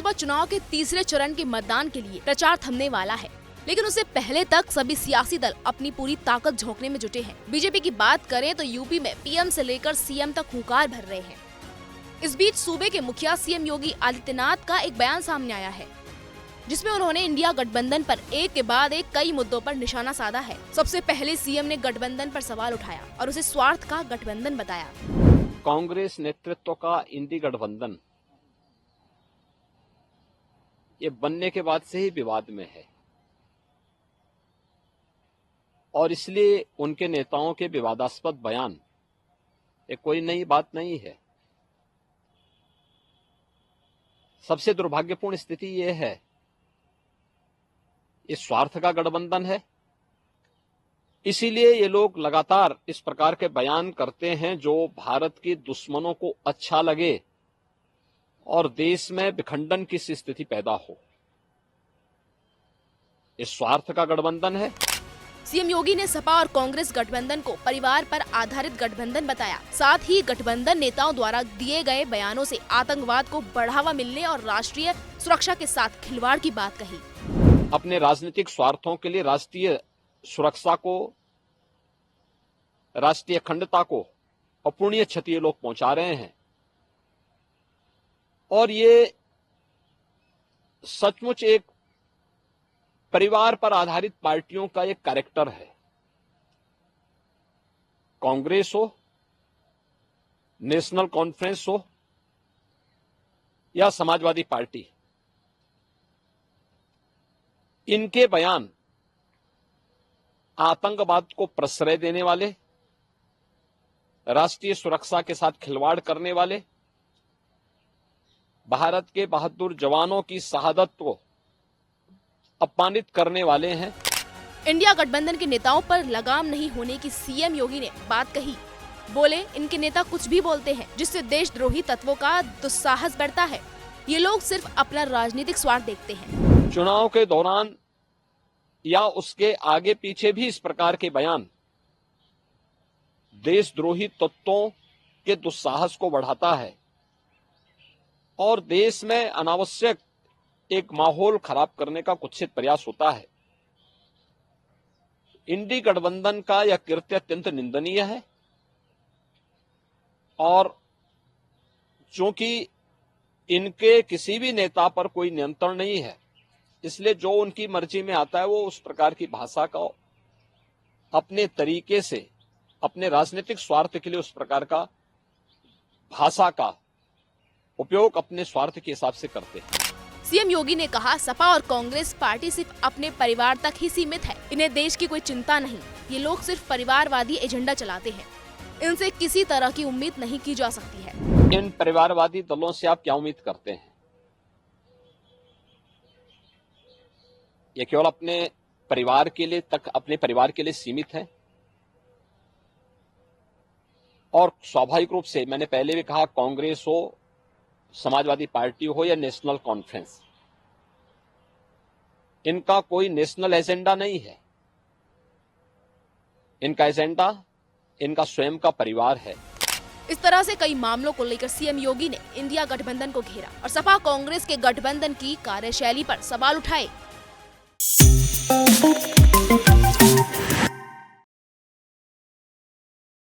लोकसभा चुनाव के तीसरे चरण के मतदान के लिए प्रचार थमने वाला है, लेकिन उससे पहले तक सभी सियासी दल अपनी पूरी ताकत झोंकने में जुटे हैं। बीजेपी की बात करें तो यूपी में पीएम से लेकर सीएम तक हुंकार भर रहे हैं। इस बीच सूबे के मुखिया सीएम योगी आदित्यनाथ का एक बयान सामने आया है, जिसमें उन्होंने इंडिया गठबंधन पर एक के बाद एक कई मुद्दों पर निशाना साधा है। सबसे पहले सीएम ने गठबंधन पर सवाल उठाया और उसे स्वार्थ का गठबंधन बताया। कांग्रेस नेतृत्व का इंडी गठबंधन ये बनने के बाद से ही विवाद में है और इसलिए उनके नेताओं के विवादास्पद बयान ये कोई नई बात नहीं है। सबसे दुर्भाग्यपूर्ण स्थिति ये है, ये स्वार्थ का गठबंधन है, इसीलिए ये लोग लगातार इस प्रकार के बयान करते हैं जो भारत के दुश्मनों को अच्छा लगे और देश में विखंडन की स्थिति पैदा हो। ये स्वार्थ का गठबंधन है। सीएम योगी ने सपा और कांग्रेस गठबंधन को परिवार पर आधारित गठबंधन बताया। साथ ही गठबंधन नेताओं द्वारा दिए गए बयानों से आतंकवाद को बढ़ावा मिलने और राष्ट्रीय सुरक्षा के साथ खिलवाड़ की बात कही। अपने राजनीतिक स्वार्थों के लिए राष्ट्रीय सुरक्षा को, राष्ट्रीय अखंडता को अपूर्णीय क्षति ये लोग पहुंचा रहे हैं और ये सचमुच एक परिवार पर आधारित पार्टियों का एक कैरेक्टर है। कांग्रेस हो, नेशनल कॉन्फ्रेंस हो या समाजवादी पार्टी, इनके बयान आतंकवाद को प्रश्रय देने वाले, राष्ट्रीय सुरक्षा के साथ खिलवाड़ करने वाले, भारत के बहादुर जवानों की शहादत को अपमानित करने वाले हैं। इंडिया गठबंधन के नेताओं पर लगाम नहीं होने की सीएम योगी ने बात कही। बोले, इनके नेता कुछ भी बोलते हैं जिससे देशद्रोही तत्वों का दुस्साहस बढ़ता है। ये लोग सिर्फ अपना राजनीतिक स्वार्थ देखते हैं। चुनाव के दौरान या उसके आगे पीछे भी इस प्रकार के बयान देशद्रोही तत्वों के दुस्साहस को बढ़ाता है और देश में अनावश्यक एक माहौल खराब करने का कुत्सित प्रयास होता है। इंडी गठबंधन का यह कृत्य अत्यंत निंदनीय है और चूंकि इनके किसी भी नेता पर कोई नियंत्रण नहीं है, इसलिए जो उनकी मर्जी में आता है वो उस प्रकार की भाषा का अपने तरीके से, अपने राजनीतिक स्वार्थ के लिए उस प्रकार का भाषा का उपयोग अपने स्वार्थ के हिसाब से करते हैं। सीएम योगी ने कहा, सपा और कांग्रेस पार्टी सिर्फ अपने परिवार तक ही सीमित है। इन्हें देश की कोई चिंता नहीं। ये लोग सिर्फ परिवारवादी एजेंडा चलाते हैं। इनसे किसी तरह की उम्मीद नहीं की जा सकती है। इन परिवारवादी दलों से आप क्या उम्मीद करते हैं? ये केवल अपने परिवार के लिए तक, अपने परिवार के लिए सीमित है और स्वाभाविक रूप से मैंने पहले भी कहा, कांग्रेस हो, समाजवादी पार्टी हो या नेशनल कॉन्फ्रेंस, इनका कोई नेशनल एजेंडा नहीं है। इनका एजेंडा इनका स्वयं का परिवार है। इस तरह से कई मामलों को लेकर सीएम योगी ने इंडिया गठबंधन को घेरा और सपा कांग्रेस के गठबंधन की कार्यशैली पर सवाल उठाए।